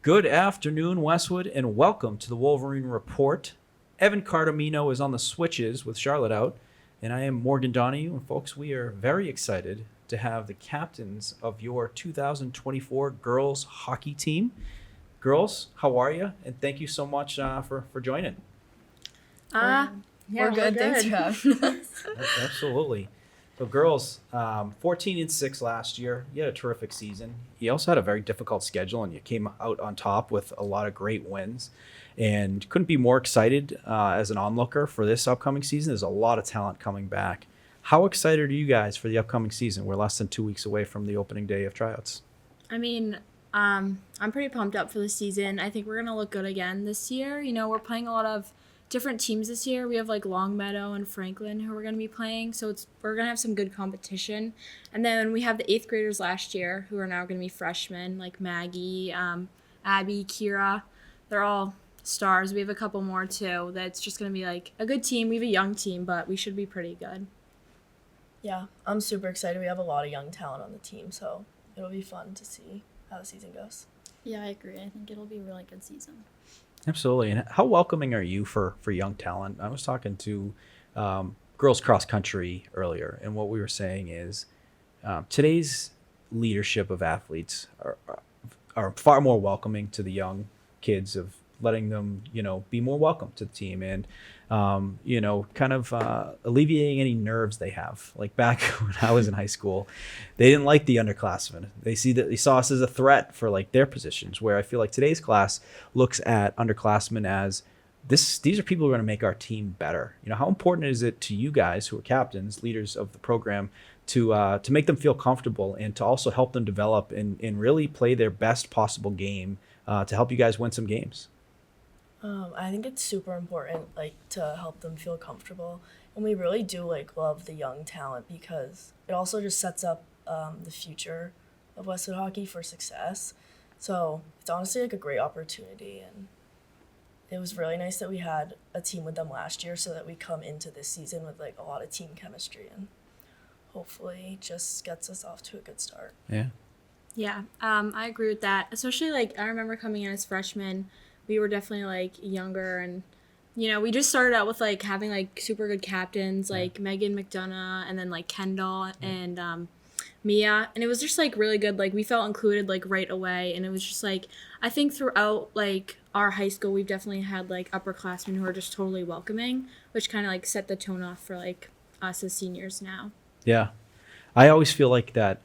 Good afternoon, Westwood, and welcome to the Wolverine Report. Evan Cardamino is on the switches with Charlotte out, and I am Morgan Donahue. And folks, we are very excited to have the captains of your 2024 girls hockey team. Girls, how are you? And thank you so much for joining. Yeah, we're good. Thanks for having us. Absolutely. So girls, 14-6 last year. You had a terrific season. You also had a very difficult schedule, and you came out on top with a lot of great wins. And couldn't be more excited as an onlooker for this upcoming season. There's a lot of talent coming back. How excited are you guys for the upcoming season? We're less than 2 weeks away from the opening day of tryouts. I mean, I'm pretty pumped up for the season. I think we're going to look good again this year. You know, we're playing a lot of different teams this year. We have like Longmeadow and Franklin who we're going to be playing, so we're going to have some good competition. And then we have the 8th graders last year who are now going to be freshmen, like Maggie, Abby, Kira. They're all stars. We have a couple more too. That's just going to be like a good team. We have a young team, but we should be pretty good. Yeah, I'm super excited. We have a lot of young talent on the team, so it'll be fun to see how the season goes. Yeah, I agree. I think it'll be a really good season. Absolutely. And how welcoming are you for young talent? I was talking to girls cross country earlier, and what we were saying is today's leadership of athletes are far more welcoming to the young kids, of letting them, be more welcome to the team, and kind of alleviating any nerves they have. Like back when I was in high school, they didn't like the underclassmen. They saw us as a threat for like their positions, where I feel like today's class looks at underclassmen as these are people who are going to make our team better. How important is it to you guys who are captains, leaders of the program, to make them feel comfortable and to also help them develop and really play their best possible game to help you guys win some games? I think it's super important, to help them feel comfortable. And we really do, love the young talent, because it also just sets up the future of Westwood hockey for success. So it's honestly, a great opportunity. And it was really nice that we had a team with them last year, so that we come into this season with, a lot of team chemistry. And hopefully just gets us off to a good start. Yeah. Yeah, I agree with that. Especially, I remember coming in as freshmen, we were definitely, younger, and, we just started out with, having, super good captains, Megan McDonough, and then, Kendall and Mia, and it was just, really good. We felt included, right away, and it was just, I think throughout, our high school, we've definitely had, upperclassmen who are just totally welcoming, which kind of, set the tone off for, us as seniors now. Yeah. I always feel like that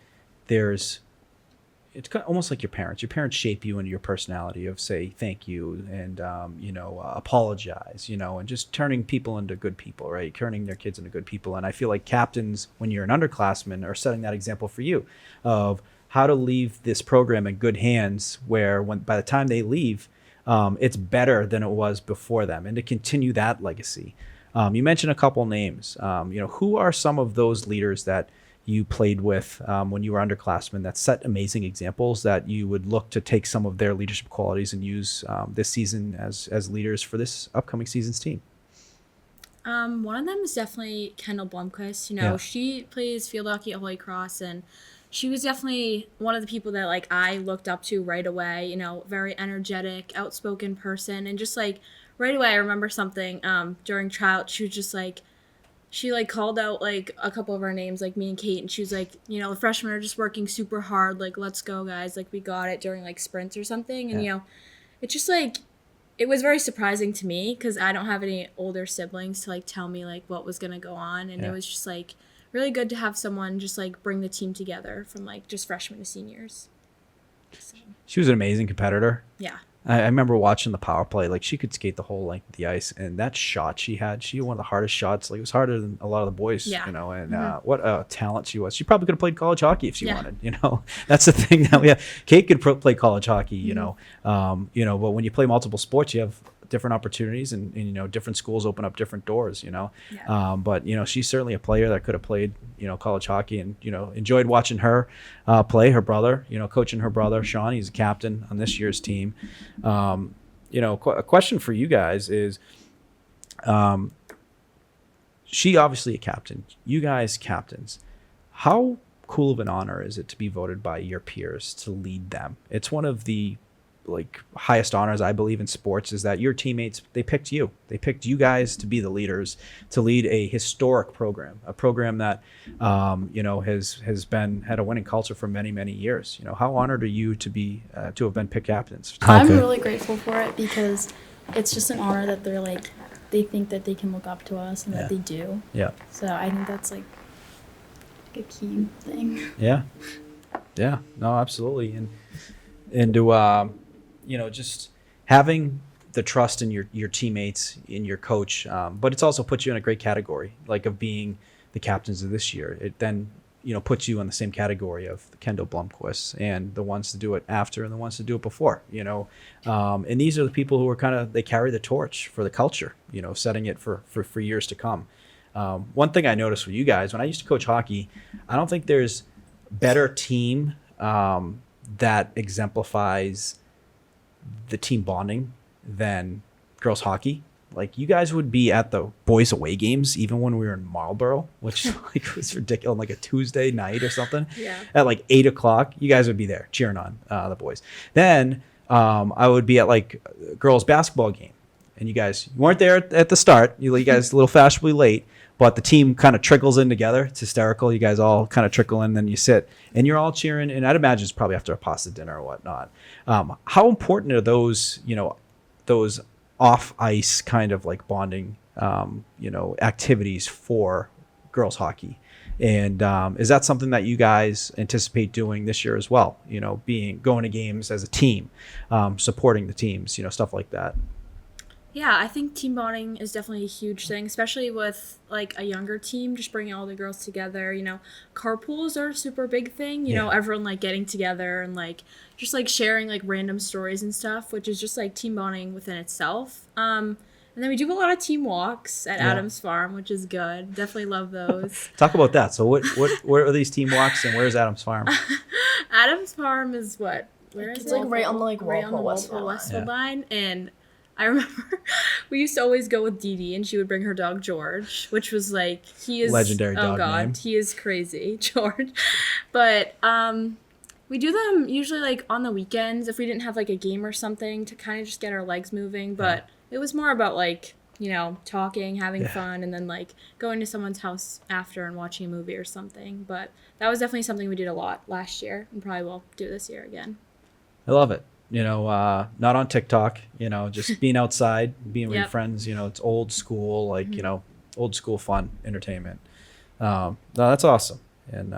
it's almost like your parents. Your parents shape you into your personality of, say, thank you and, apologize, and just turning people into good people, right? Turning their kids into good people. And I feel like captains, when you're an underclassman, are setting that example for you of how to leave this program in good hands, where by the time they leave, it's better than it was before them, and to continue that legacy. You mentioned a couple names. Who are some of those leaders that you played with when you were underclassmen that set amazing examples that you would look to take some of their leadership qualities and use this season as leaders for this upcoming season's team? One of them is definitely Kendall Blomquist. Yeah. She plays field hockey at Holy Cross, and she was definitely one of the people that I looked up to right away. Very energetic, outspoken person, and just right away I remember something during tryout. She was just she called out a couple of our names, me and Kate, and she was the freshmen are just working super hard, let's go guys, we got it, during sprints or something. And it's just it was very surprising to me, because I don't have any older siblings to tell me what was gonna go on, and it was just really good to have someone just bring the team together from just freshmen to seniors. So. She was an amazing competitor. Yeah. I remember watching the power play. She could skate the whole length of the ice, and that shot she had one of the hardest shots. It was harder than a lot of the boys, Yeah. And what a talent she was. She probably could have played college hockey if she wanted, That's the thing that we have. Kate could play college hockey, but when you play multiple sports, you have different opportunities, and different schools open up different doors, but she's certainly a player that could have played college hockey, and enjoyed watching her play. Her brother, coaching her brother Sean, he's a captain on this year's team. A question for you guys is, she obviously a captain, you guys captains, how cool of an honor is it to be voted by your peers to lead them? It's one of the like highest honors, I believe, in sports is that your teammates, they picked you. They picked you guys to be the leaders, to lead a historic program, a program that, has had a winning culture for many, many years. How honored are you to have been picked captains? I'm Okay. really grateful for it because it's just an honor that they think that they can look up to us and that they do. Yeah. So I think that's like a key thing. Yeah. Yeah. No, absolutely. And to, just having the trust in your teammates, in your coach, but it's also put you in a great category, like of being the captains of this year. It then, puts you in the same category of the Kendall Blomqvist and the ones to do it after and the ones to do it before, and these are the people who are they carry the torch for the culture, setting it for years to come. One thing I noticed with you guys, when I used to coach hockey, I don't think there's better team that exemplifies the team bonding than girls hockey. Like, you guys would be at the boys away games even when we were in Marlboro, which was ridiculous, like a Tuesday night or something. Yeah. At like 8:00, you guys would be there cheering on the boys. Then I would be at like a girls basketball game, and you weren't there at the start. You guys a little fashionably late, but the team kind of trickles in together. It's hysterical. You guys all kind of trickle in, then you sit and you're all cheering. And I'd imagine it's probably after a pasta dinner or whatnot. How important are those off ice kind of like bonding, activities for girls hockey? And is that something that you guys anticipate doing this year as well? Going to games as a team, supporting the teams, stuff like that. Yeah, I think team bonding is definitely a huge thing, especially with like a younger team, just bringing all the girls together. Carpools are a super big thing, everyone like getting together and like just like sharing like random stories and stuff, which is just like team bonding within itself. And then we do a lot of team walks at Adams Farm, which is good. Definitely love those. Talk about that. So what are these team walks, and where's Adams Farm? Adams Farm is what? Where is It's it? like right on the right on the Walpole Westwood line. And I remember we used to always go with Dee Dee, and she would bring her dog George, which was like, he is legendary dog oh god, name. He is crazy, George. But we do them usually like on the weekends if we didn't have like a game or something to kind of just get our legs moving. But it was more about like, talking, having fun, and then like going to someone's house after and watching a movie or something. But that was definitely something we did a lot last year, and probably will do this year again. I love it. Not on TikTok, just being outside, being with your friends, it's old school, like, old school fun entertainment. No, that's awesome. And,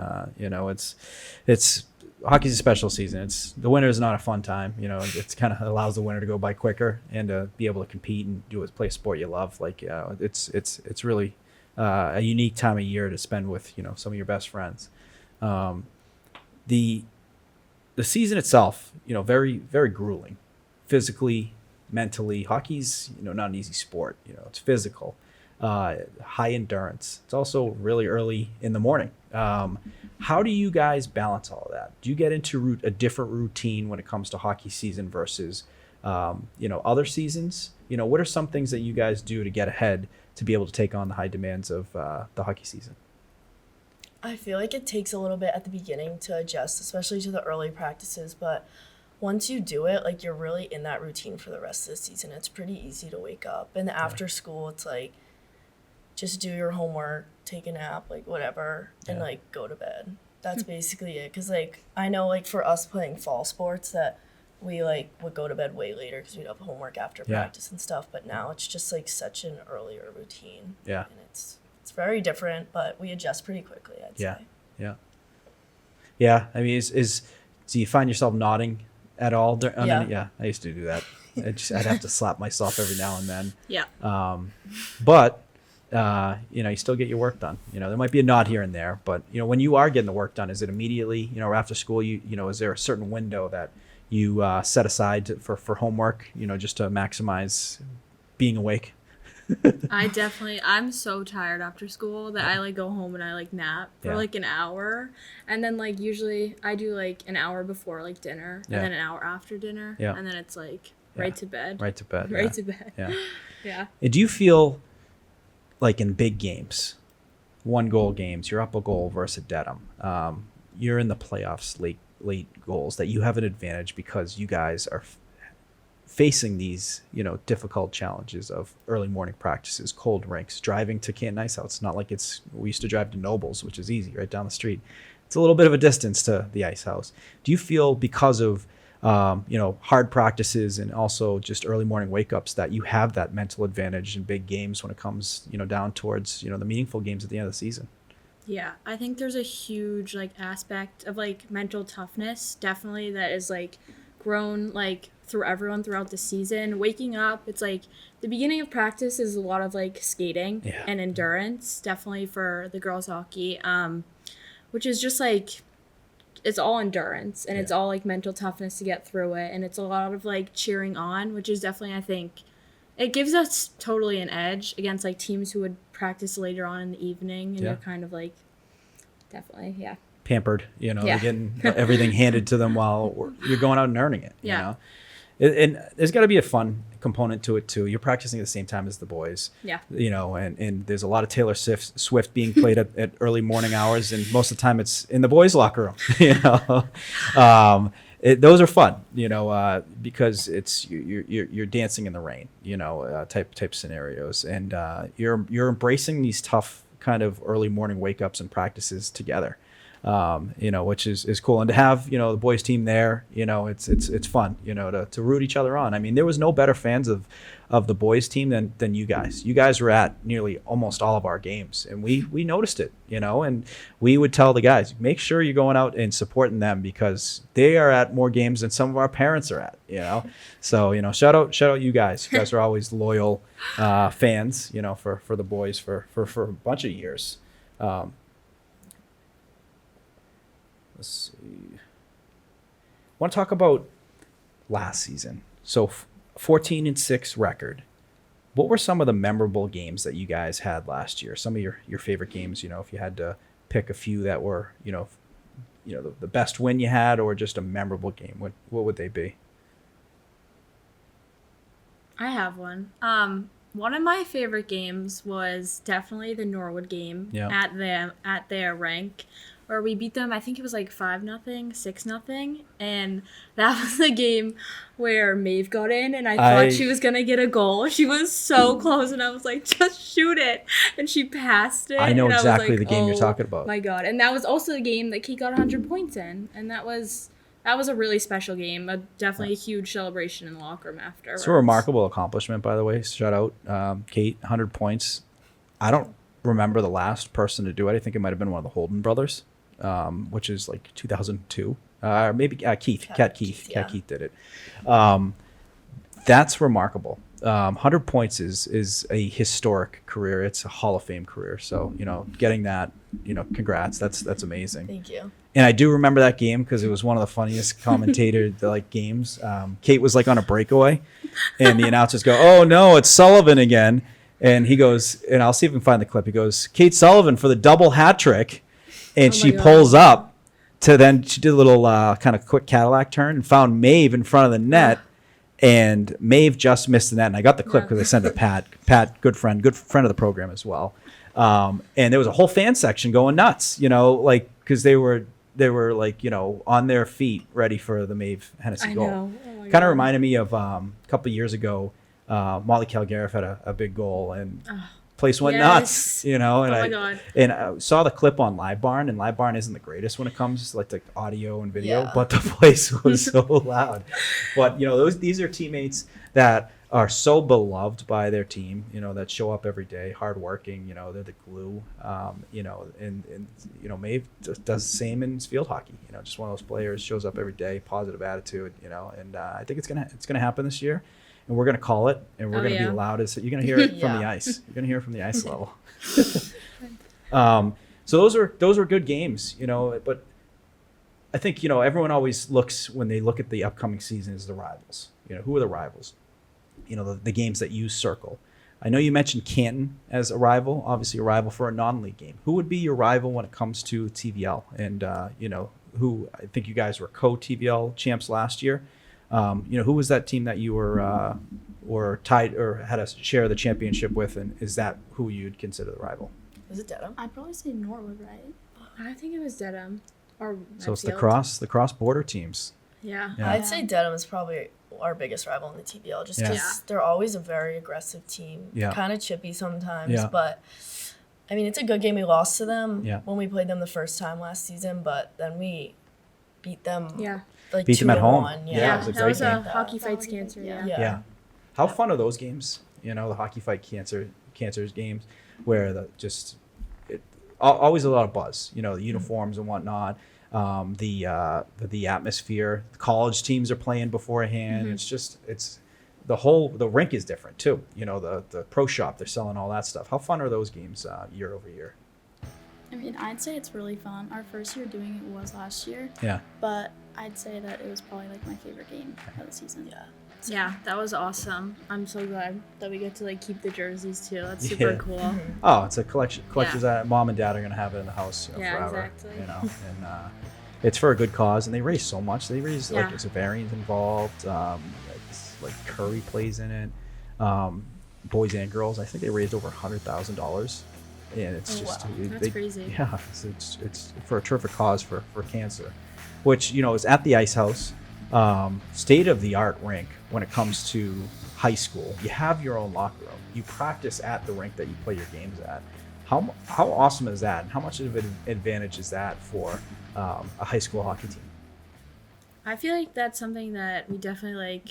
it's hockey's a special season. The winter is not a fun time. It's kind of allows the winter to go by quicker and to be able to compete and play a sport you love. Like, it's really a unique time of year to spend with, some of your best friends. The season itself, very, very grueling, physically, mentally. Hockey's, not an easy sport. It's physical, high endurance. It's also really early in the morning. How do you guys balance all of that? Do you get into a different routine when it comes to hockey season versus, other seasons? What are some things that you guys do to get ahead to be able to take on the high demands of the hockey season? I feel like it takes a little bit at the beginning to adjust, especially to the early practices, but once you do it, like, you're really in that routine for the rest of the season. It's pretty easy to wake up. And after school, it's like, just do your homework, take a nap, like, whatever, and, like, go to bed. That's basically it. Because, like, I know, like, for us playing fall sports that we, like, would go to bed way later because we'd have homework after practice and stuff. But now it's just, like, such an earlier routine. Yeah. And it's very different, but we adjust pretty quickly, I'd say. Yeah. I mean, do you find yourself nodding at all? I used to do that. I'd have to slap myself every now and then. Yeah. But you still get your work done. There might be a nod here and there, but when you are getting the work done, is it immediately, or after school? Is there a certain window that you set aside for homework? Just to maximize being awake. I'm so tired after school that I like go home and I like nap for like an hour, and then like usually I do like an hour before like dinner and then an hour after dinner, and then it's like right to bed. Yeah. And do you feel like in big games, 1-goal games, you're up a goal versus Dedham, you're in the playoffs, late goals, that you have an advantage because you guys facing these, difficult challenges of early morning practices, cold rinks, driving to Canton Ice House. It's not like we used to drive to Nobles, which is easy, right down the street. It's a little bit of a distance to the Ice House. Do you feel because of hard practices and also just early morning wake ups that you have that mental advantage in big games when it comes, down towards, the meaningful games at the end of the season? Yeah, I think there's a huge aspect of mental toughness definitely that is grown through everyone throughout the season. Waking up, it's the beginning of practice is a lot of skating and endurance, definitely for the girls hockey, which is just it's all endurance and it's all mental toughness to get through it, and it's a lot of cheering on, which is definitely, I think, it gives us totally an edge against teams who would practice later on in the evening, and they're kind of definitely pampered, they're getting everything handed to them while you're going out and earning it. You know? And there's got to be a fun component to it too. You're practicing at the same time as the boys. Yeah. And there's a lot of Taylor Swift being played at early morning hours, and most of the time it's in the boys' locker room. Those are fun, because it's you're dancing in the rain, type scenarios, and you're embracing these tough kind of early morning wake ups and practices together. Which is cool. And to have, the boys team there, it's fun, to root each other on. I mean, there was no better fans of the boys team than you guys. You guys were at nearly almost all of our games, and we noticed it, and we would tell the guys, make sure you're going out and supporting them because they are at more games than some of our parents are at, So, shout out you guys. You guys are always loyal fans, for the boys for a bunch of years. Let's see. I want to talk about last season. So 14-6 record. What were some of the memorable games that you guys had last year? Some of your favorite games, if you had to pick a few that were, the best win you had or just a memorable game, what would they be? I have one. One of my favorite games was definitely the Norwood game at their Rink, where we beat them. I think it was 5-0, 6-0, and that was the game where Maeve got in, and I thought she was gonna get a goal. She was so close, and I was like, just shoot it, and she passed it. I know exactly the game you're talking about. My God, and that was also the game that Kate got 100 points in, and that was a really special game. Definitely a huge celebration in the locker room after. It's a remarkable accomplishment, by the way. Shout out, Kate, 100 points. I don't remember the last person to do it. I think it might have been one of the Holden brothers, which is 2002. Or maybe Keith. Cat Keith. Cat Keith did it. That's remarkable. 100 points is a historic career. It's a Hall of Fame career. So, getting that, congrats. That's amazing. Thank you. And I do remember that game because it was one of the funniest commentator games. Kate was on a breakaway, and the announcers go, "Oh no, it's Sullivan again." And he goes, and I'll see if we can find the clip. He goes, "Kate Sullivan for the double hat trick," and she pulls up she did a little kind of quick Cadillac turn and found Maeve in front of the net, and Maeve just missed the net. And I got the clip because I sent it to Pat. Pat, good friend of the program as well. And there was a whole fan section going nuts, because they were on their feet ready for the Maeve Hennessy goal. Kind of reminded me of a couple of years ago, Molly Calgariff had a big goal and place went nuts, and I saw the clip on Live Barn, and Live Barn isn't the greatest when it comes to audio and video, but the place was so loud. But these are teammates that are so beloved by their team, that show up every day, hardworking, they're the glue, and Maeve does the same in field hockey, just one of those players, shows up every day, positive attitude, and I think it's gonna happen this year, and we're gonna call it, and we're gonna be loud as you're gonna hear it from the ice. You're gonna hear it from the ice level. So those were good games, but I think everyone always looks when they look at the upcoming season as the rivals. Who are the rivals? The games that you circle. I know you mentioned Canton as a rival, obviously a rival for a non-league game. Who would be your rival when it comes to TVL? And, who I think you guys were co-TVL champs last year. Who was that team that you were tied or had a share of the championship with? And is that who you'd consider the rival? Was it Dedham? I'd probably say Norwood, right? I think it was Dedham. Or so it's the cross border teams. Yeah. Yeah. I'd say Dedham is probably our biggest rival in the TVL just Yeah. because Yeah. they're always a very aggressive team. Yeah. Kind of chippy sometimes, Yeah. but I mean, it's a good game. We lost to them Yeah. when we played them the first time last season, but then we beat them Yeah. like Beat them at home. 2-1. Yeah, Yeah. it was a That great was a game. Hockey Fights Cancer. Yeah. Yeah. How fun are those games? You know, the Hockey Fight Cancers games, where always a lot of buzz. You know, the uniforms and whatnot, the atmosphere. The college teams are playing beforehand. It's the rink is different too. You know, the pro shop, they're selling all that stuff. How fun are those games year over year? I mean, I'd say it's really fun. Our first year doing it was last year, Yeah. but I'd say that it was probably like my favorite game of the season. Yeah. Yeah, that was awesome. I'm so glad that we get to like keep the jerseys too. That's super Yeah. cool. Oh, it's a collection. Collectors that mom and dad are gonna have it in the house, Yeah, forever. exactly. You know, and it's for a good cause, and they raise so much. They raise like Yeah. Zavarian's involved. Like Curry plays in it. Boys and girls. I think they raised over $100,000, and it's Oh, just wow. That's crazy. Yeah, it's for a terrific cause for cancer, which is at the Ice House, state of the art rink when it comes to high school. You have your own locker room. You practice at the rink that you play your games at. How awesome is that? And how much of an advantage is that for a high school hockey team? I feel like that's something that we definitely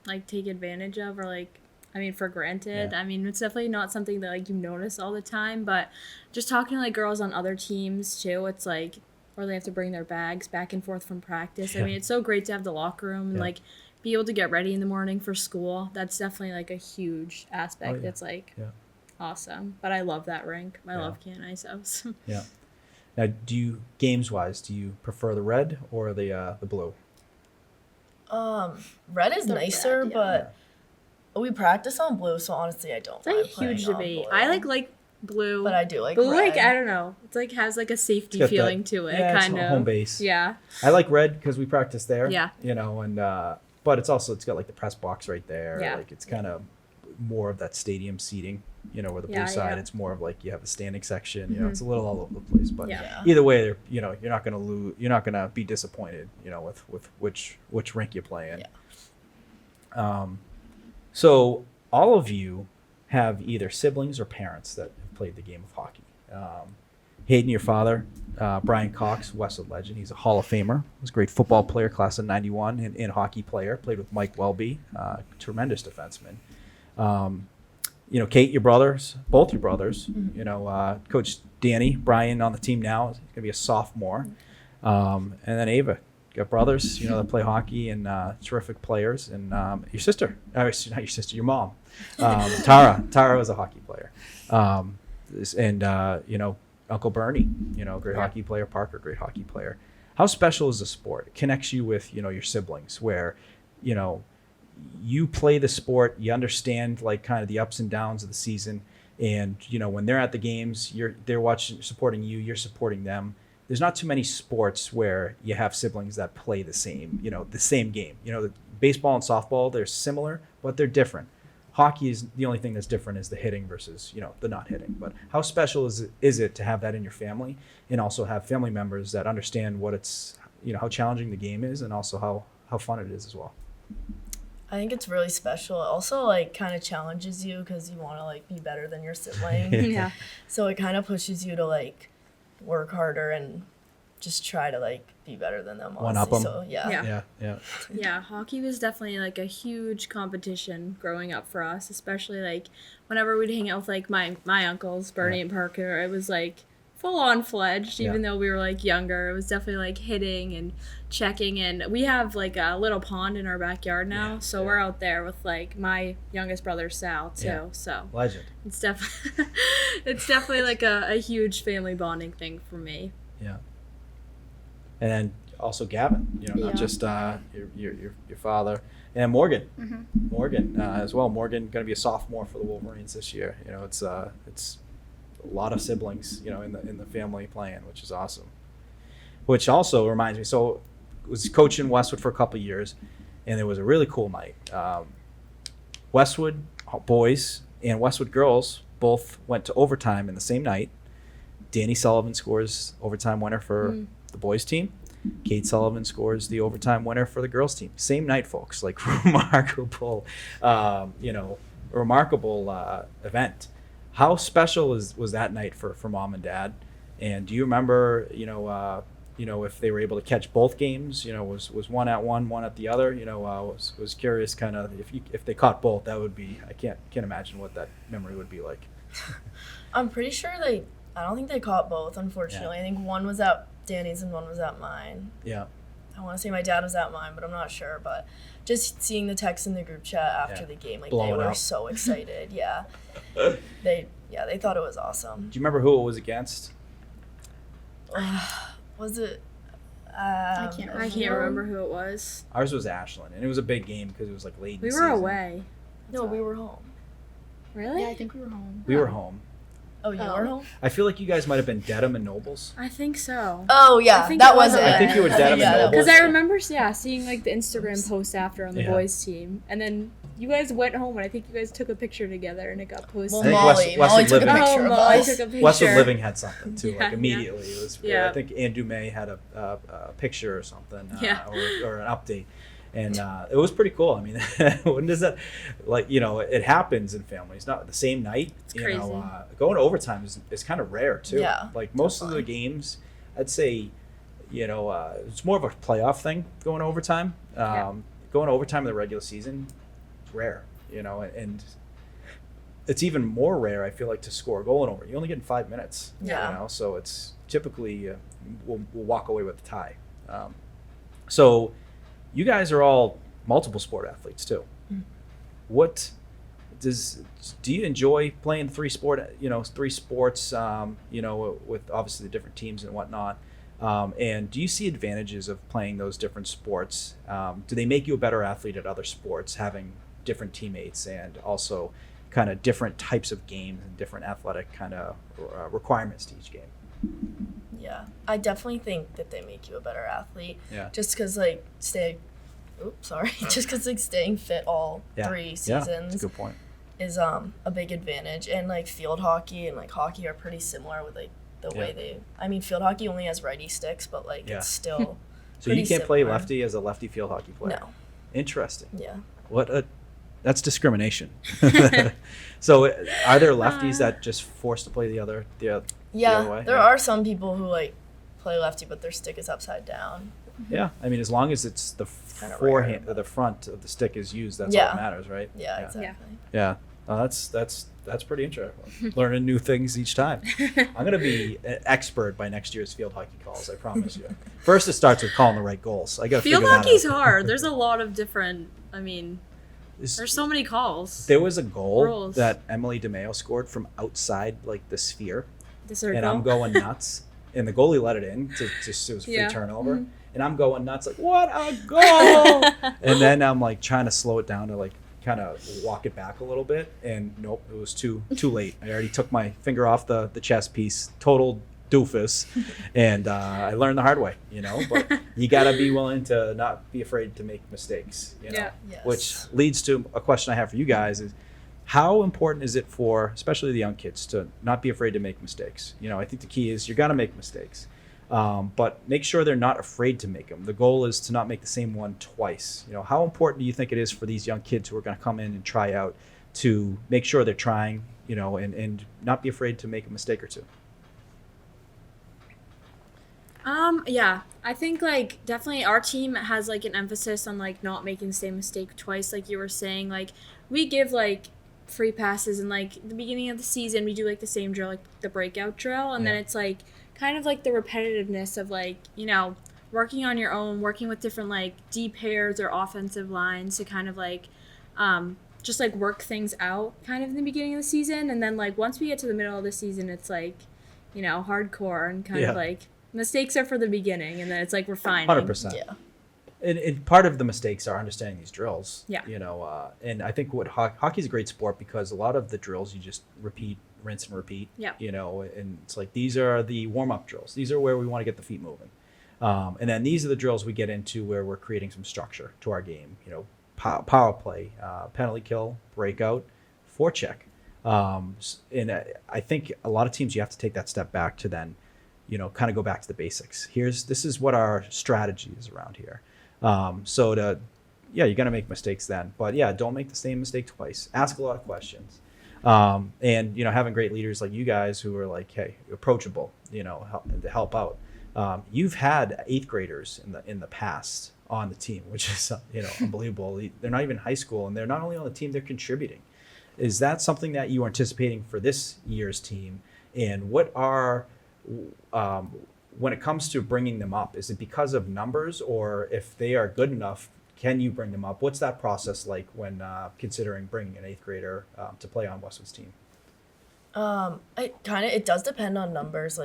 like take advantage of, or like, I mean, for granted. Yeah. I mean, it's definitely not something that like you notice all the time, but just talking to like girls on other teams too, it's like, or they have to bring their bags back and forth from practice. Yeah. I mean, it's so great to have the locker room and Yeah. like be able to get ready in the morning for school. That's definitely like a huge aspect. Oh, yeah. That's like Yeah. awesome. But I love that rink. I Yeah. love Can Ice House. Yeah. Now, games wise, do you prefer the red or the blue? Red is The nicer, red, yeah. but we practice on blue, so honestly, I don't It's like mind a playing huge on debate. blue. I like blue. but I do like Blue, red. like, I don't know. It's like has like a safety It's got feeling that- to it, yeah, it's kind of. home base. Yeah. I like red because we practice there. Yeah. And but it's got like the press box right there. Yeah. Like it's kind of more of that stadium seating. Where the blue Yeah, side, yeah. it's more of like you have the standing section. It's a little all over the place. But Yeah. Yeah. either way, you're not gonna lose. You're not gonna be disappointed. With which rink you play in. So all of you have either siblings or parents that have played the game of hockey. Hayden, your father, Brian Cox, Westwood legend. He's a Hall of Famer. Was a great football player, class of '91, and hockey player. Played with Mike Welby, tremendous defenseman. Kate, both your brothers. Coach Danny, Brian on the team now. He's gonna be a sophomore. And then Ava, got brothers, that play hockey and terrific players. And your sister, not your sister, your mom, Tara was a hockey player. Uncle Bernie, great hockey player. Parker, great hockey player. How special is the sport? It connects you with, your siblings where, you play the sport, you understand like kind of the ups and downs of the season. And, when they're at the games, they're watching, supporting you, you're supporting them. There's not too many sports where you have siblings that play the same game. The baseball and softball, they're similar, but they're different. Hockey is the only thing that's different is the hitting versus, the not hitting. But how special is it to have that in your family and also have family members that understand what it's, how challenging the game is and also how fun it is as well? I think it's really special. It also like kind of challenges you because you want to like be better than your sibling. Yeah. So it kind of pushes you to like work harder and just try to like be better than them. One up 'em. So yeah. Yeah. Yeah, hockey was definitely like a huge competition growing up for us, especially like whenever we'd hang out with like my uncles, Bernie and Parker. It was like full on fledged, even though we were like younger. It was definitely like hitting and checking, and we have like a little pond in our backyard now, so we're out there with like my youngest brother Sal too. Yeah. So Legend. it's definitely like a huge family bonding thing for me. Yeah. And then also Gavin, not Yeah. just your father, and Morgan. Morgan as well. Morgan going to be a sophomore for the Wolverines this year. It's a lot of siblings, in the family playing, which is awesome. Which also reminds me, so I was coaching Westwood for a couple of years, and there was a really cool night. Westwood boys and Westwood girls both went to overtime in the same night. Danny Sullivan scores overtime winner for the boys team, Kate Sullivan scores the overtime winner for the girls team. Same night, folks. Like remarkable, event. How special was that night for mom and dad? And do you remember, if they were able to catch both games? Was one at one at the other? Was curious kind of if they caught both, that would be, I can't imagine what that memory would be like. I'm pretty sure I don't think they caught both, unfortunately. Yeah. I think one was at Danny's and one was at mine. Yeah. I want to say my dad was at mine, but I'm not sure. But just seeing the text in the group chat after the game, they Blow it were up. so excited. Yeah. They thought it was awesome. Do you remember who it was against? Was it? I can't I can't remember who it was. Ours was Ashland, and it was a big game because it was like late in We the were season. away. No, we were home. Really? Yeah, I think we were home. We were home. Oh, you were home? I feel like you guys might have been Dedham and Nobles. I think so. Oh, yeah. I think That it was was it. I think you were Dedham and that Noble. was Because I it. remember, seeing like the Instagram post after on the Yeah. boys team, and then you guys went home, and I think you guys took a picture together, and it got posted. Well, I think Molly Westwood took a Living- picture of Molly us. took a picture. Westwood Living had something too, Yeah, like yeah. immediately. It was. Yeah. I think Andrew May had a picture or something, Yeah. or an update, and it was pretty cool. I mean, when does that, it happens in families, not the same night. It's crazy. Going to overtime is kind of rare too. Yeah, like most of the definitely. games, I'd say, it's more of a playoff thing going to overtime. Yeah. Going to overtime in the regular season, it's rare. And it's even more rare, I feel like, to score a goal in over. You only get in 5 minutes. Yeah. So it's typically we'll walk away with a tie. So you guys are all multiple sport athletes too. Mm. What do you enjoy playing three sports? With obviously the different teams and whatnot. And do you see advantages of playing those different sports? Do they make you a better athlete at other sports, having different teammates and also kind of different types of games and different athletic kind of requirements to each game? Yeah. I definitely think that they make you a better athlete. Yeah. Just because, just because, staying fit all 3 Yeah, seasons that's a good point. is a big advantage. And, field hockey and, hockey are pretty similar with, the way they... field hockey only has righty sticks, but, Yeah. it's still So you pretty can't play similar. lefty as a lefty field hockey player? No. Interesting. Yeah. That's discrimination. So are there lefties that just forced to play the other way? Yeah, there Yeah. are some people who, play lefty, but their stick is upside down. Yeah, as long as it's the Kinda forehand, rare, or the front of the stick is used, that's all Yeah. that matters, right? Yeah, exactly. Yeah, that's pretty interesting. Learning new things each time. I'm gonna be an expert by next year's field hockey calls. I promise you. First, it starts with calling the right goals. I got Field hockey's hard. There's a lot of different. There's so many calls. There was a goal Rules. that Emily DeMeo scored from outside the sphere, The circle. and I'm going nuts. And the goalie let it in. It was a free Yeah. turnover. Mhm. And I'm going nuts, like, what a goal! And then I'm trying to slow it down to kind of walk it back a little bit. And nope, it was too late. I already took my finger off the chess piece, total doofus. And I learned the hard way, but you got to be willing to not be afraid to make mistakes, Yeah. Yes. which leads to a question I have for you guys is, how important is it for, especially the young kids, to not be afraid to make mistakes? I think the key is you're going to make mistakes, but make sure they're not afraid to make them. The goal is to not make the same one twice. How important do you think it is for these young kids who are going to come in and try out to make sure they're trying, and not be afraid to make a mistake or two? Yeah, I think definitely our team has an emphasis on not making the same mistake twice, like you were saying. We give free passes, and the beginning of the season we do the same drill, the breakout drill, and then Yeah. it's kind of the repetitiveness of working on your own, working with different D pairs or offensive lines to kind of just work things out kind of in the beginning of the season, and then once we get to the middle of the season, it's hardcore and kind of mistakes are for the beginning, and then it's refining. 100%. Yeah. And part of the mistakes are understanding these drills. Yeah. And I think what hockey's a great sport because a lot of the drills you just repeat, rinse and repeat. Yeah. And it's these are the warm-up drills. These are where we want to get the feet moving. And then these are the drills we get into where we're creating some structure to our game. Power play, penalty kill, breakout, forecheck. And I think a lot of teams you have to take that step back to then kind of go back to the basics. This is what our strategy is around here. You're going to make mistakes then, but don't make the same mistake twice. Ask a lot of questions. And having great leaders like you guys who are like, hey, approachable, to help out. You've had 8th graders in the past on the team, which is unbelievable. They're not even high school, and they're not only on the team, they're contributing. Is that something that you are anticipating for this year's team? And what are when it comes to bringing them up, is it because of numbers, or if they are good enough, can you bring them up? What's that process like when considering bringing an 8th grader to play on Westwood's team? It does depend on numbers,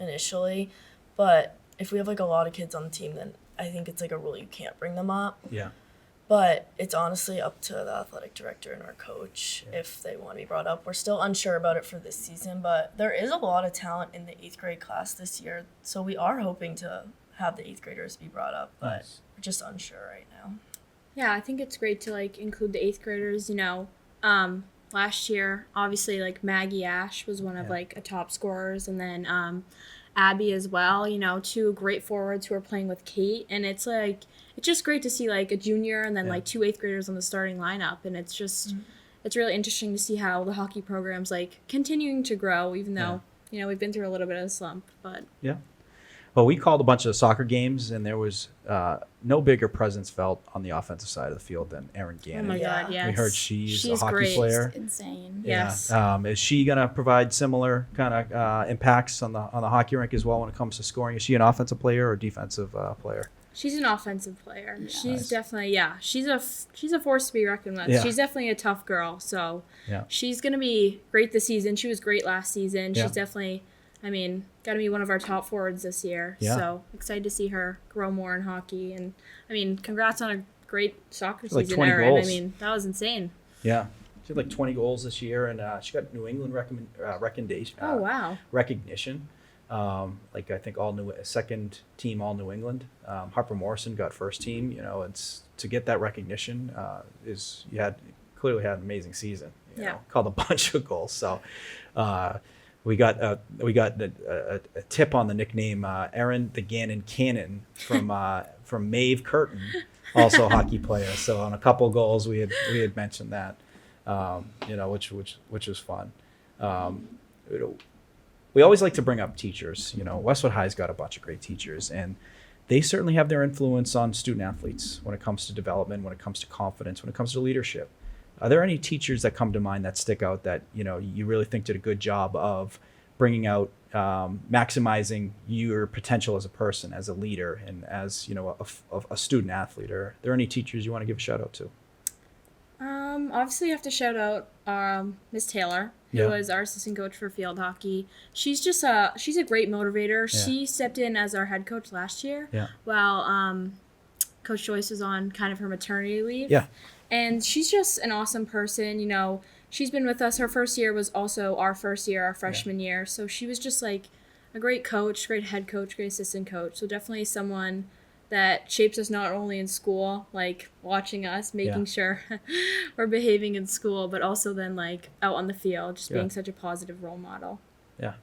initially, but if we have like a lot of kids on the team, then I think it's like a rule you can't bring them up. Yeah. But it's honestly up to the athletic director and our coach if they want to be brought up. We're still unsure about it for this season, but there is a lot of talent in the 8th grade class this year, so we are hoping to have the 8th graders be brought up, but Nice. we're just unsure right now. Yeah, I think it's great to include the 8th graders. Last year, obviously Maggie Ash was one of a top scorers, and then Abby as well. 2 great forwards who are playing with Kate, and it's just great to see a junior and then 2 8th graders on the starting lineup, and it's just it's really interesting to see how the hockey program's continuing to grow, even though we've been through a little bit of a slump, but Well, we called a bunch of soccer games, and there was no bigger presence felt on the offensive side of the field than Erin Gannon. oh my god, yes. We heard she's a hockey great. player. It's insane. Yes. Is she going to provide similar kind of impacts on the hockey rink as well when it comes to scoring? Is she an offensive player or defensive player? She's an offensive player. Yeah. She's Nice. definitely she's a force to be reckoned with. Yeah. She's definitely a tough girl. So Yeah. she's gonna be great this season. She was great last season. Yeah. She's definitely, gotta be one of our top forwards this year. Yeah. So excited to see her grow more in hockey. And congrats on a great soccer Like season, 20 Erin. goals. That was insane. Yeah. She had 20 goals this year, and she got New England recognition. Oh wow. Recognition. I think second team all New England. Harper Morrison got first team. It's to get that recognition clearly had an amazing season. Called a bunch of goals. So we got a tip on the nickname Erin the Gannon Cannon from Maeve Curtin, also a hockey player. So on a couple goals we had mentioned that, which was fun. We always like to bring up teachers. Westwood High's got a bunch of great teachers, and they certainly have their influence on student athletes when it comes to development, when it comes to confidence, when it comes to leadership. Are there any teachers that come to mind that stick out that you really think did a good job of bringing out, maximizing your potential as a person, as a leader, and as a student athlete? Are there any teachers you want to give a shout out to? Obviously you have to shout out Miss Taylor, who was our assistant coach for field hockey. She's just she's a great motivator. Yeah. She stepped in as our head coach last year while Coach Joyce was on kind of her maternity leave. Yeah. And she's just an awesome person. She's been with us. Her first year was also our first year, our freshman year. So she was just a great coach, great head coach, great assistant coach. So definitely someone that shapes us not only in school, watching us, making sure we're behaving in school, but also then out on the field, just being such a positive role model. Yeah.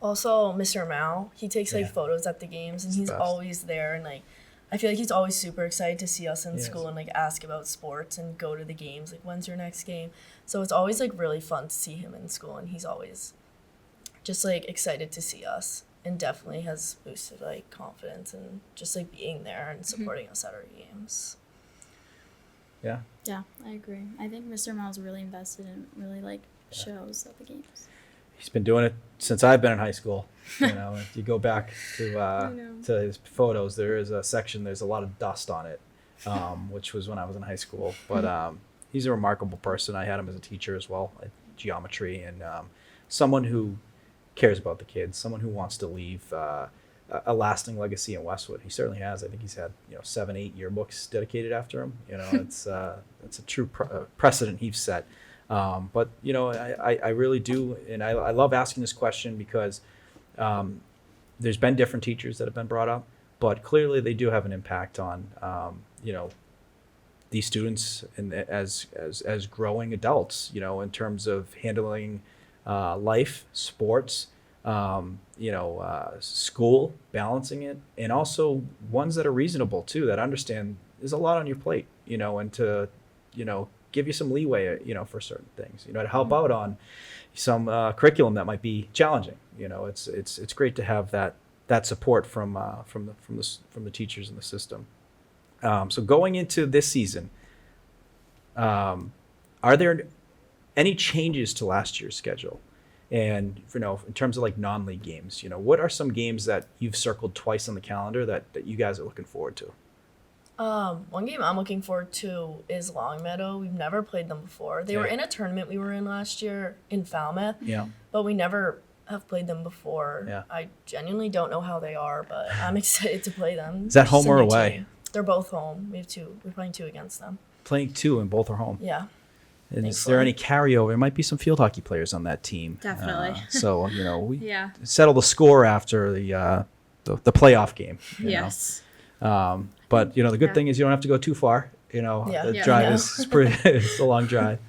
Also, Mr. Mao, he takes Yeah. photos at the games, and He's he's the best. always there, and I feel like he's always super excited to see us in He school is. and ask about sports and go to the games. When's your next game? So it's always really fun to see him in school, and he's always just excited to see us, and definitely has boosted confidence and just being there and supporting us at our games. Yeah. Yeah, I agree. I think Mr. Miles really invested and really shows at the games. He's been doing it since I've been in high school. If you go back to his photos, there is a section. There's a lot of dust on it, which was when I was in high school. But he's a remarkable person. I had him as a teacher as well, at geometry, and someone who cares about the kids, someone who wants to leave a lasting legacy in Westwood. He certainly has. I think he's had 7, 8 yearbooks dedicated after him. It's a true precedent he's set. But I really do, and I love asking this question because there's been different teachers that have been brought up, but clearly they do have an impact on these students and as growing adults, in terms of handling life, sports, school, balancing it, and also ones that are reasonable too, that understand there's a lot on your plate, and to, give you some leeway, for certain things, to help out on some curriculum that might be challenging. It's great to have that support from the teachers in the system. So going into this season, are there any changes to last year's schedule? And in terms of like non-league games, what are some games that you've circled twice on the calendar that you guys are looking forward to? One game I'm looking forward to is Longmeadow. We've never played them before. They were in a tournament we were in last year in Falmouth, but we never have played them before. Yeah. I genuinely don't know how they are, but I'm excited to play them. Is that home or away? Team. They're both home. We have two. We're playing two against them. Playing two and both are home. Yeah. And is there any carryover? There might be some field hockey players on that team. Definitely. So we settle the score after the playoff game. Yes. But the good thing is you don't have to go too far. The drive is pretty. It's a long drive.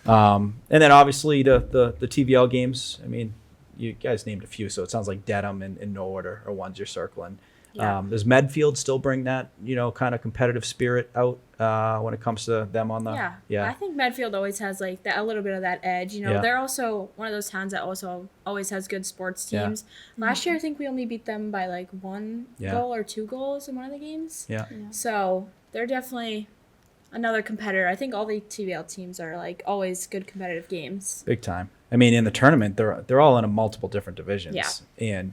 And then obviously the TVL games. I mean, you guys named a few, so it sounds like Dedham in no order are ones you're circling. Yeah. Does Medfield still bring that kind of competitive spirit out when it comes to them on the? I think Medfield always has like a little bit of that edge. They're also one of those towns that also always has good sports teams. Last year I think we only beat them by like one goal or 2 goals in one of the games. So they're definitely another competitor. I think all the TVL teams are like always good competitive games. Big time. I mean, in the tournament, they're all in a multiple different divisions. Yeah. And,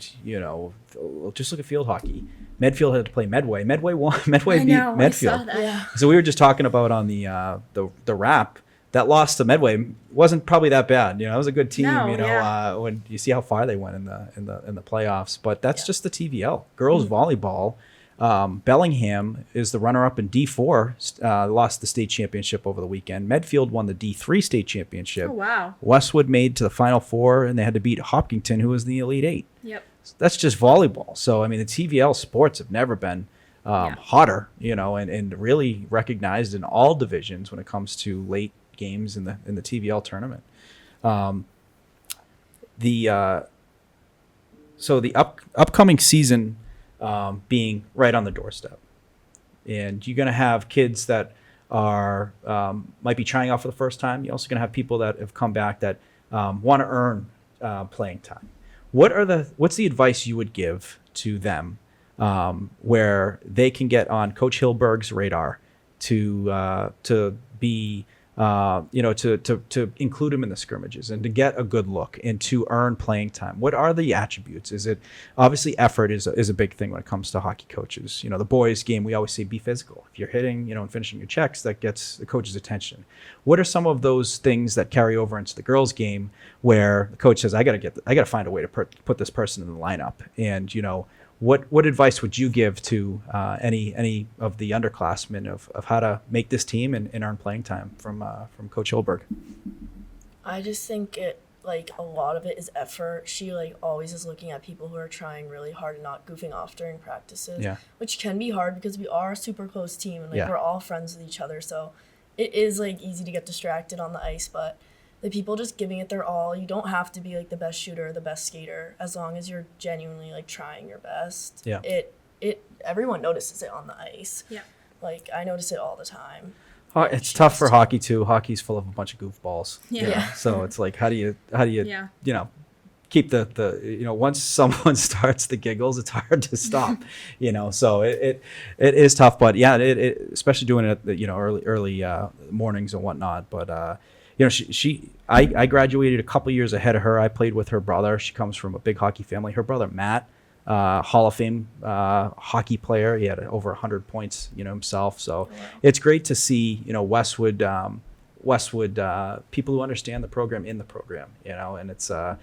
just look at field hockey. Medfield had to play Medway. Medway won. Medway beat Medfield. I saw that. Yeah. So we were just talking about on the wrap, that loss to Medway wasn't probably that bad. It was a good team, when you see how far they went in the playoffs. But that's just the TVL. Girls volleyball. Bellingham is the runner-up in D4, lost the state championship over the weekend. Medfield won the D3 state championship. Oh, wow. Westwood made to the Final Four, and they had to beat Hopkinton, who was in the Elite Eight. Yep. That's just volleyball. So, I mean, the TVL sports have never been hotter, and really recognized in all divisions when it comes to late games in the TVL tournament. So the upcoming season being right on the doorstep, and you're going to have kids that are might be trying out for the first time. You're also going to have people that have come back that want to earn playing time. What's the advice you would give to them where they can get on Coach Hilberg's radar to be to include them in the scrimmages and to get a good look and to earn playing time? What are the attributes? Is it obviously effort is a big thing when it comes to hockey coaches. The boys game, we always say be physical. If you're hitting, and finishing your checks, that gets the coach's attention. What are some of those things that carry over into the girls game where the coach says, I got to find a way to put this person in the lineup? And, what advice would you give to any of the underclassmen of how to make this team and earn playing time from Coach Hilberg? I just think a lot of it is effort. She always is looking at people who are trying really hard and not goofing off during practices, which can be hard because we are a super close team and we're all friends with each other. So it is easy to get distracted on the ice, but the people just giving it their all. You don't have to be the best shooter or the best skater as long as you're genuinely trying your best. Yeah. Everyone notices it on the ice. Yeah. I notice it all the time. It's tough for hockey too. Hockey's full of a bunch of goofballs. Yeah. So it's how do you keep the once someone starts the giggles, it's hard to stop. So it is tough, but it especially doing it at early mornings and whatnot. But I graduated a couple years ahead of her. I played with her brother. She comes from a big hockey family. Her brother Matt, Hall of Fame hockey player. He had over 100 points, himself. So it's great to see Westwood people who understand the program in the program. And it's a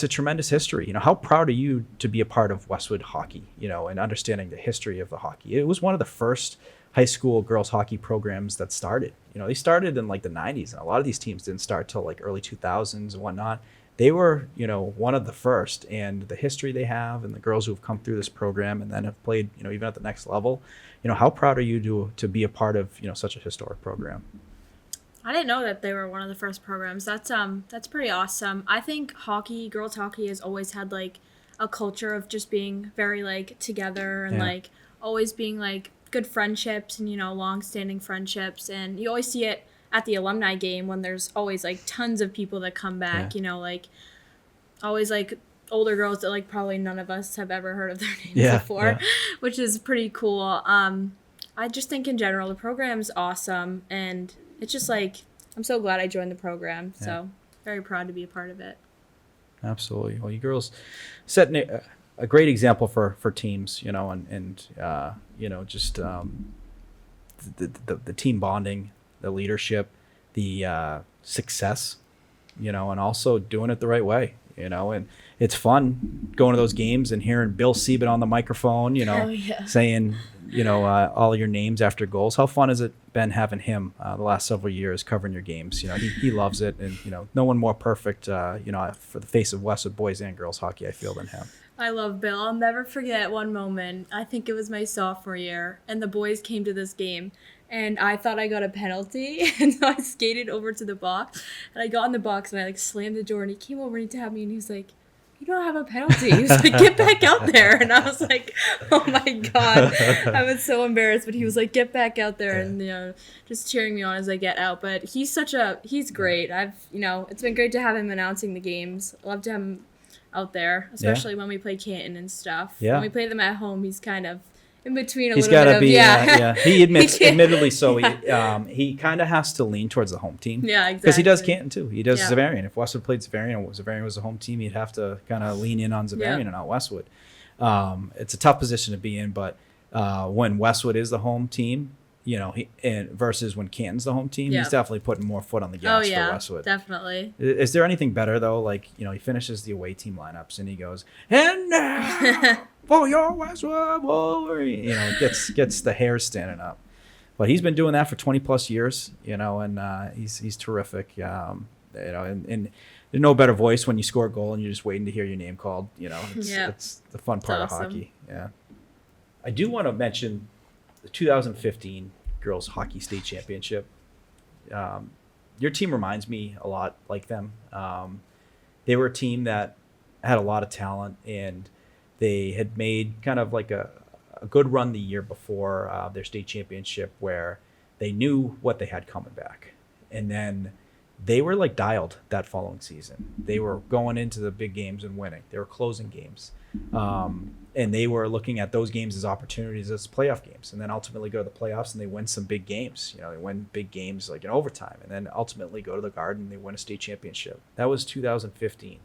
tremendous history. How proud are you to be a part of Westwood hockey? And understanding the history of the hockey. It was one of the first high school girls hockey programs that started. They started in the 90s, and a lot of these teams didn't start till early 2000s and whatnot. They were, one of the first, and the history they have and the girls who have come through this program and then have played, even at the next level. How proud are you to be a part of, such a historic program? I didn't know that they were one of the first programs. That's pretty awesome. I think hockey, girls hockey, has always had like a culture of just being very like together and Yeah. like always being like good friendships and long-standing friendships. And you always see it at the alumni game when there's always like tons of people that come back. Yeah. Like always like older girls that like probably none of us have ever heard of their names Yeah, before, yeah. which is pretty cool. I just think in general the program's awesome, and it's just like I'm so glad I joined the program. Yeah. So very proud to be a part of it. Absolutely. Well, you girls set a great example for teams, and just the team bonding, the leadership, the success, and also doing it the right way, and it's fun going to those games and hearing Bill Siebert on the microphone, Oh, yeah. saying, all your names after goals. How fun has it been having him the last several years covering your games? He loves it, and no one more perfect, for the face of Westwood boys and girls hockey, I feel, than him. I love Bill. I'll never forget one moment. I think it was my sophomore year, and the boys came to this game, and I thought I got a penalty, and so I skated over to the box, and I got in the box, and I like slammed the door, and he came over and he tapped me, and he was like, "You don't have a penalty." He was like, "Get back out there," and I was like, "Oh my god," I was so embarrassed, but he was like, "Get back out there," and just cheering me on as I get out. But he's great. It's been great to have him announcing the games. I love to have him out there, especially when we play Canton and stuff. Yeah. When we play them at home, he's kind of in between He's little got bit to of be, yeah. He admits, Yeah. admittedly so, he kind of has to lean towards the home team. Yeah, exactly. Because he does Canton too. He does Yeah. Zavarian. If Westwood played Zavarian and Zavarian was the home team, he'd have to kind of lean in on Zavarian and not Westwood. It's a tough position to be in, but when Westwood is the home team, and versus when Canton's the home team, Yeah. he's definitely putting more foot on the Oh gas for yeah, Westwood. definitely. Is there anything better though? Like, he finishes the away team lineups and he goes, "And now for your Westwood Wolverine," gets the hair standing up. But he's been doing that for 20 plus years, and he's terrific. And there's no better voice when you score a goal and you're just waiting to hear your name called. It's the fun part of awesome. hockey. Yeah. I do want to mention the 2015 Girls Hockey State Championship. Your team reminds me a lot like them. They were a team that had a lot of talent, and they had made kind of like a good run the year before their state championship, where they knew what they had coming back. And then they were like dialed that following season. They were going into the big games and winning. They were closing games. And they were looking at those games as opportunities as playoff games, and then ultimately go to the playoffs and they win some big games. They win big games like in overtime, and then ultimately go to the Garden and they win a state championship. That was 2015.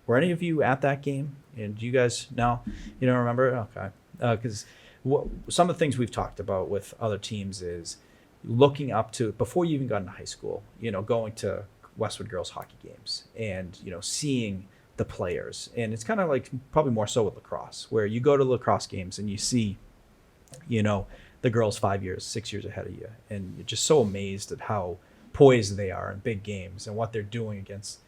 Were any of you at that game? And do you guys know? You don't remember? Okay. Because some of the things we've talked about with other teams is looking up to, before you even got into high school, going to Westwood girls hockey games and, seeing the players. And it's kind of like probably more so with lacrosse, where you go to lacrosse games and you see, the girls 5 years, 6 years ahead of you. And you're just so amazed at how poised they are in big games and what they're doing against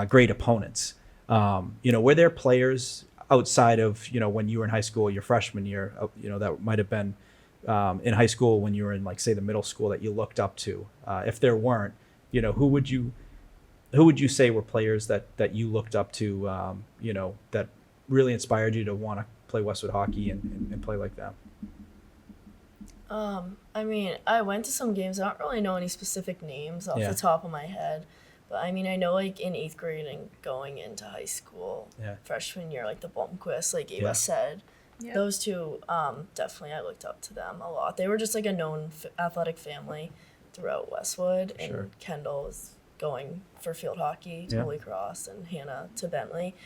great opponents. Were there players outside of, when you were in high school, your freshman year, that might have been in high school when you were in, like, say, the middle school that you looked up to? If there weren't, who would you say were players that you looked up to, that really inspired you to want to play Westwood hockey and play like them? I went to some games. I don't really know any specific names off the top of my head. But, I know, like, in 8th grade and going into high school, freshman year, like, the Blomquist, like Ava said, those two, definitely I looked up to them a lot. They were just, like, a known athletic family throughout Westwood. And Kendall was going for field hockey to Holy Cross, and Hannah to Bentley.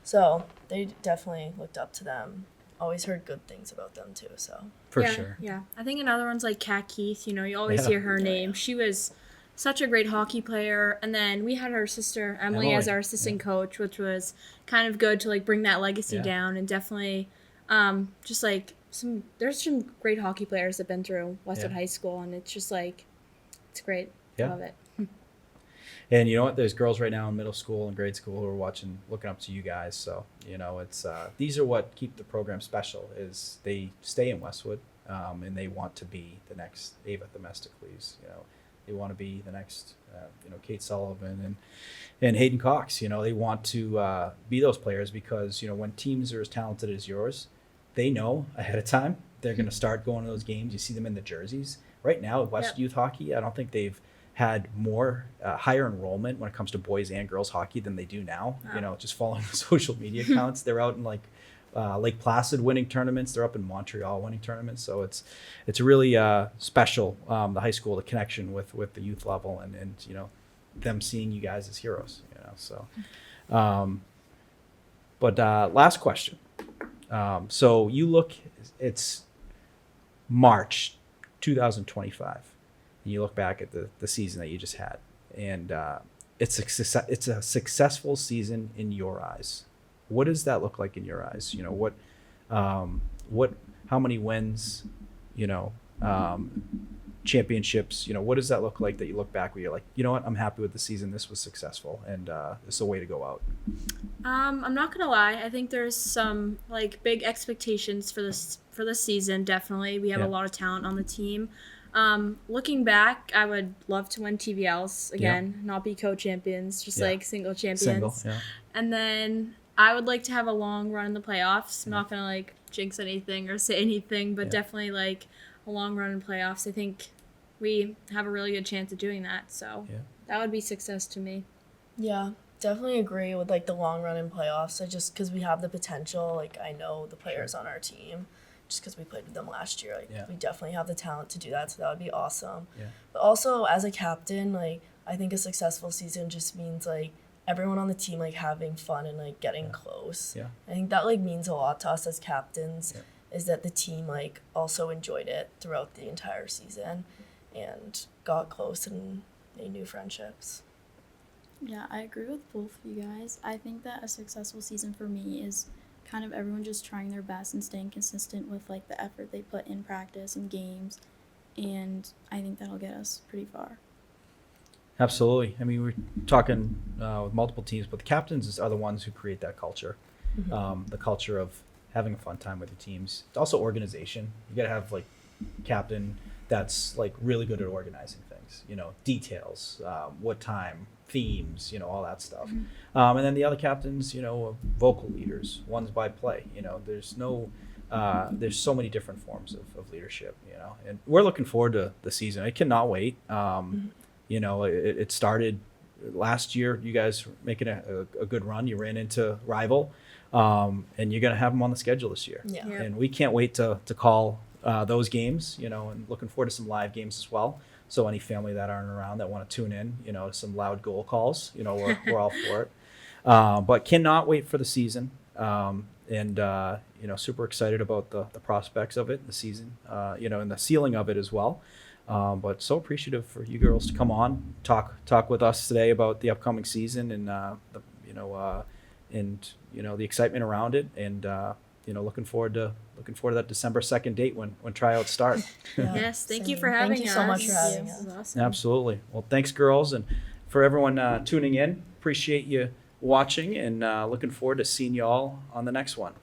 So they definitely looked up to them. Always heard good things about them, too, so. For sure. Yeah. I think another one's, like, Kat Keith. You always hear her name. She was such a great hockey player. And then we had our sister Emily as our assistant coach, which was kind of good to like bring that legacy down. And definitely just like there's some great hockey players that have been through Westwood High School, and it's just like it's great. I love it. And you know what? There's girls right now in middle school and grade school who are looking up to you guys. So, it's these are what keep the program special, is they stay in Westwood, and they want to be the next Ava Themistocles, They want to be the next, Kate Sullivan and Hayden Cox. They want to be those players because, when teams are as talented as yours, they know ahead of time they're going to start going to those games. You see them in the jerseys. Right now at West Youth Hockey, I don't think they've had more higher enrollment when it comes to boys and girls hockey than they do now. Wow. Just following the social media accounts. They're out in Lake Placid winning tournaments. They're up in Montreal winning tournaments. So it's really special, the high school, the connection with the youth level and them seeing you guys as heroes. But last question. So you look, it's March 2025, and you look back at the season that you just had, and it's a successful season in your eyes. What does that look like in your eyes? How many wins, championships, what does that look like that you look back where you're like, you know what, I'm happy with the season. This was successful, and this is a way to go out. I'm not gonna lie. I think there's some big expectations for this season. Definitely, we have a lot of talent on the team. Looking back, I would love to win TVLs again, not be co-champions, just single champions. And then I would like to have a long run in the playoffs. I'm not gonna jinx anything or say anything, but definitely a long run in playoffs. I think we have a really good chance of doing that. So that would be success to me. Yeah, definitely agree with the long run in playoffs. Because we have the potential. I know the players on our team, just because we played with them last year. We definitely have the talent to do that. So that would be awesome. Yeah. But also as a captain, I think a successful season just means everyone on the team having fun and getting close. Yeah. I think that means a lot to us as captains. Yeah. Is that the team also enjoyed it throughout the entire season and got close and made new friendships. Yeah, I agree with both of you guys. I think that a successful season for me is kind of everyone just trying their best and staying consistent with the effort they put in practice and games, and I think that'll get us pretty far. Absolutely. I mean, we're talking with multiple teams, but the captains are the ones who create that culture. Mm-hmm. The culture of having a fun time with your teams. It's also organization. You got to have captain that's really good at organizing things, details, what time, themes, all that stuff. Mm-hmm. And then the other captains, vocal leaders, ones by play, there's so many different forms of leadership, and we're looking forward to the season. I cannot wait. It started last year. You guys were making a good run. You ran into rival. And you're going to have them on the schedule this year. Yeah. Yep. And we can't wait to call those games, and looking forward to some live games as well. So any family that aren't around that want to tune in, some loud goal calls, we're all for it. But cannot wait for the season. And super excited about the prospects of it, the season, and the ceiling of it as well. But so appreciative for you girls to come on, talk with us today about the upcoming season and the excitement around it, and looking forward to that December 2nd date when tryouts start. Yes, thank you for having us. Thank you so much for having us. Awesome. Absolutely. Well, thanks, girls, and for everyone tuning in. Appreciate you watching, and looking forward to seeing you all on the next one.